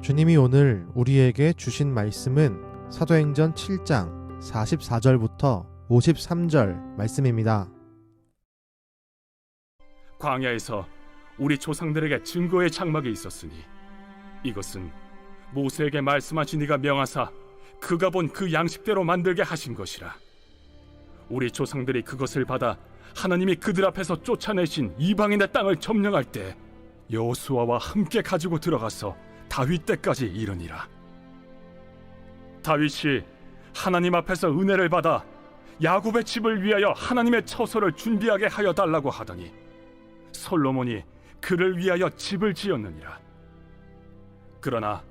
주님이 오늘 우리에게 주신 말씀은 사도행전 7장 44절부터 53절 말씀입니다. 광야에서 우리 조상들에게 증거의 장막이 있었으니 이것은 모세에게 말씀하신 이가 명하사 그가 본 그 양식대로 만들게 하신 것이라. 우리 조상들이 그것을 받아 하나님이 그들 앞에서 쫓아내신 이방인의 땅을 점령할 때 여호수아와 함께 가지고 들어가서 다윗 때까지 이르니라. 다윗이 하나님 앞에서 은혜를 받아 야곱의 집을 위하여 하나님의 처소를 준비하게 하여 달라고 하더니 솔로몬이 그를 위하여 집을 지었느니라. 그러나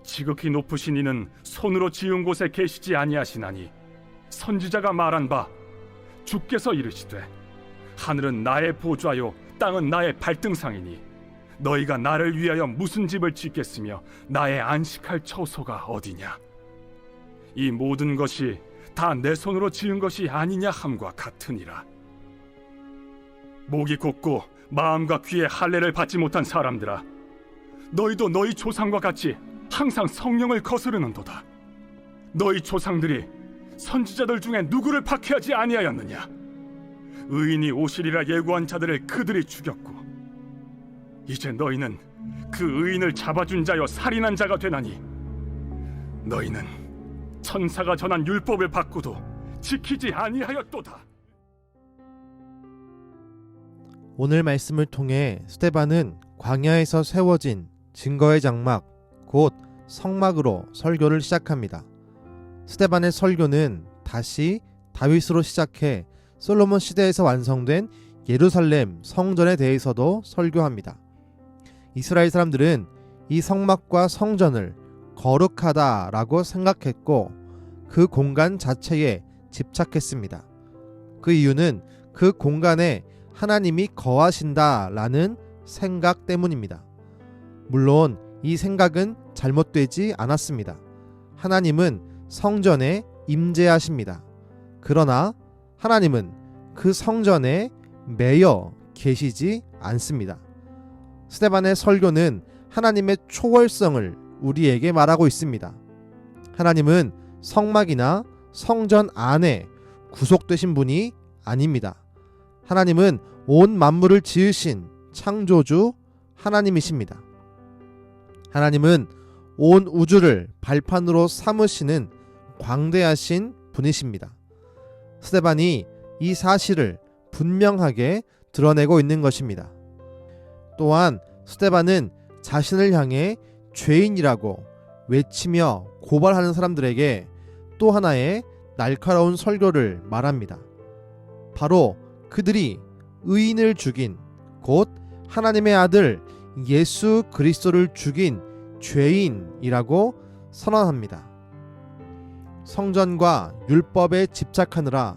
지극히 높으신 이는 손으로 지은 곳에 계시지 아니하시나니 선지자가 말한 바 주께서 이르시되 하늘은 나의 보좌요 땅은 나의 발등상이니 너희가 나를 위하여 무슨 집을 짓겠으며 나의 안식할 처소가 어디냐. 이 모든 것이 다 내 손으로 지은 것이 아니냐 함과 같으니라. 목이 곧고 마음과 귀에 할례를 받지 못한 사람들아, 너희도 너희 조상과 같이 항상 성령을 거스르는도다. 너희 조상들이 선지자들 중에 누구를 박해하지 아니하였느냐. 의인이 오시리라 예고한 자들을 그들이 죽였고 이제 너희는 그 의인을 잡아준 자여 살인한 자가 되나니 너희는 천사가 전한 율법을 받고도 지키지 아니하였도다. 오늘 말씀을 통해 스데반은 광야에서 세워진 증거의 장막, 곧 성막으로 설교를 시작합니다. 스데반의 설교는 다시 다윗으로 시작해 솔로몬 시대에서 완성된 예루살렘 성전에 대해서도 설교합니다. 이스라엘 사람들은 이 성막과 성전을 거룩하다라고 생각했고 그 공간 자체에 집착했습니다. 그 이유는 그 공간에 하나님이 거하신다라는 생각 때문입니다. 물론 이 생각은 잘못되지 않았습니다. 하나님은 성전에 임재하십니다. 그러나 하나님은 그 성전에 매여 계시지 않습니다. 스데반의 설교는 하나님의 초월성을 우리에게 말하고 있습니다. 하나님은 성막이나 성전 안에 구속되신 분이 아닙니다. 하나님은 온 만물을 지으신 창조주 하나님이십니다. 하나님은 온 우주를 발판으로 삼으시는 광대하신 분이십니다. 스데반이 이 사실을 분명하게 드러내고 있는 것입니다. 또한 스데반은 자신을 향해 죄인이라고 외치며 고발하는 사람들에게 또 하나의 날카로운 설교를 말합니다. 바로 그들이 의인을 죽인, 곧 하나님의 아들 예수 그리스도를 죽인 죄인이라고 선언합니다. 성전과 율법에 집착하느라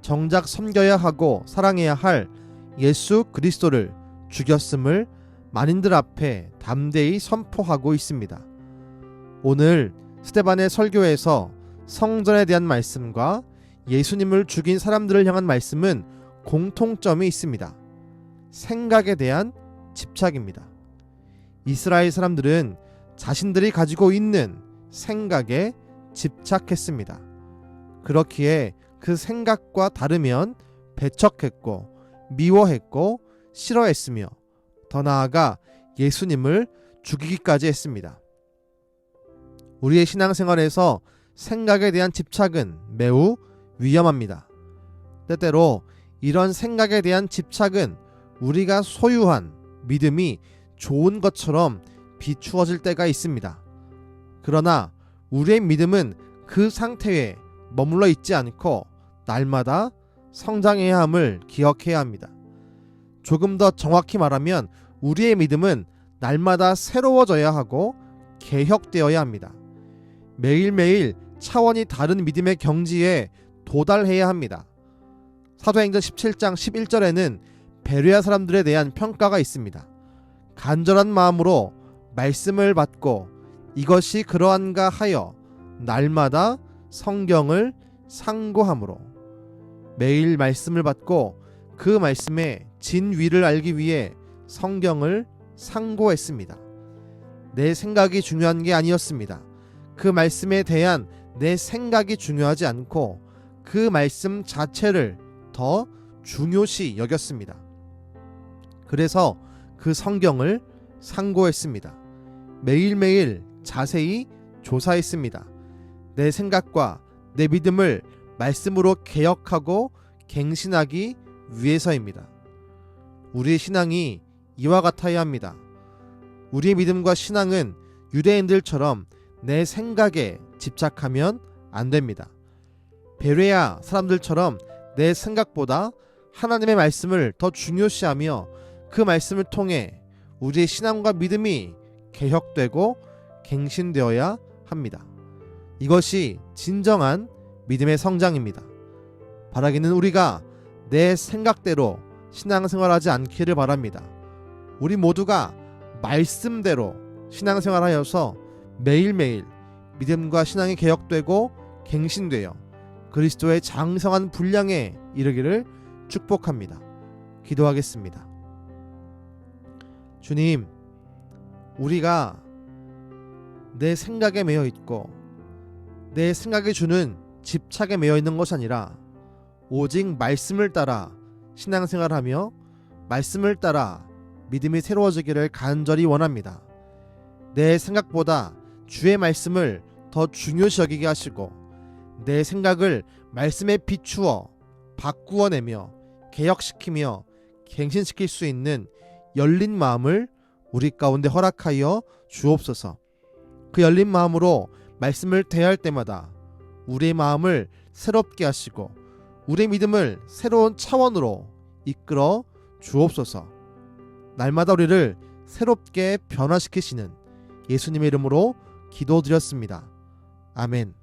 정작 섬겨야 하고 사랑해야 할 예수 그리스도를 죽였음을 만인들 앞에 담대히 선포하고 있습니다. 오늘 스데반의 설교에서 성전에 대한 말씀과 예수님을 죽인 사람들을 향한 말씀은 공통점이 있습니다. 생각에 대한 집착입니다. 이스라엘 사람들은 자신들이 가지고 있는 생각에 집착했습니다. 그렇기에 그 생각과 다르면 배척했고 미워했고 싫어했으며 더 나아가 예수님을 죽이기까지 했습니다. 우리의 신앙생활에서 생각에 대한 집착은 매우 위험합니다. 때때로 이런 생각에 대한 집착은 우리가 소유한 믿음이 좋은 것처럼 비추어질 때가 있습니다. 그러나 우리의 믿음은 그 상태에 머물러 있지 않고 날마다 성장해야 함을 기억해야 합니다. 조금 더 정확히 말하면 우리의 믿음은 날마다 새로워져야 하고 개혁되어야 합니다. 매일매일 차원이 다른 믿음의 경지에 도달해야 합니다. 사도행전 17장 11절에는 베레아 사람들에 대한 평가가 있습니다. 간절한 마음으로 말씀을 받고 이것이 그러한가 하여 날마다 성경을 상고함으로. 매일 말씀을 받고 그 말씀의 진위를 알기 위해 성경을 상고했습니다. 내 생각이 중요한 게 아니었습니다. 그 말씀에 대한 내 생각이 중요하지 않고 그 말씀 자체를 더 중요시 여겼습니다. 그래서 그 성경을 상고했습니다. 매일매일 자세히 조사했습니다. 내 생각과 내 믿음을 말씀으로 개혁하고 갱신하기 위해서입니다. 우리의 신앙이 이와 같아야 합니다. 우리의 믿음과 신앙은 유대인들처럼 내 생각에 집착하면 안 됩니다. 베레아 사람들처럼 내 생각보다 하나님의 말씀을 더 중요시하며 그 말씀을 통해 우리의 신앙과 믿음이 개혁되고 갱신되어야 합니다. 이것이 진정한 믿음의 성장입니다. 바라기는 우리가 내 생각대로 신앙생활하지 않기를 바랍니다. 우리 모두가 말씀대로 신앙생활하여서 매일매일 믿음과 신앙이 개혁되고 갱신되어 그리스도의 장성한 분량에 이르기를 축복합니다. 기도하겠습니다. 주님, 우리가 내 생각에 매여 있고 내 생각이 주는 집착에 매여 있는 것이 아니라 오직 말씀을 따라 신앙생활하며 말씀을 따라 믿음이 새로워지기를 간절히 원합니다. 내 생각보다 주의 말씀을 더 중요시 여기게 하시고 내 생각을 말씀에 비추어 바꾸어내며 개혁시키며 갱신시킬 수 있는 열린 마음을 우리 가운데 허락하여 주옵소서. 그 열린 마음으로 말씀을 대할 때마다 우리의 마음을 새롭게 하시고 우리의 믿음을 새로운 차원으로 이끌어 주옵소서. 날마다 우리를 새롭게 변화시키시는 예수님의 이름으로 기도드렸습니다. 아멘.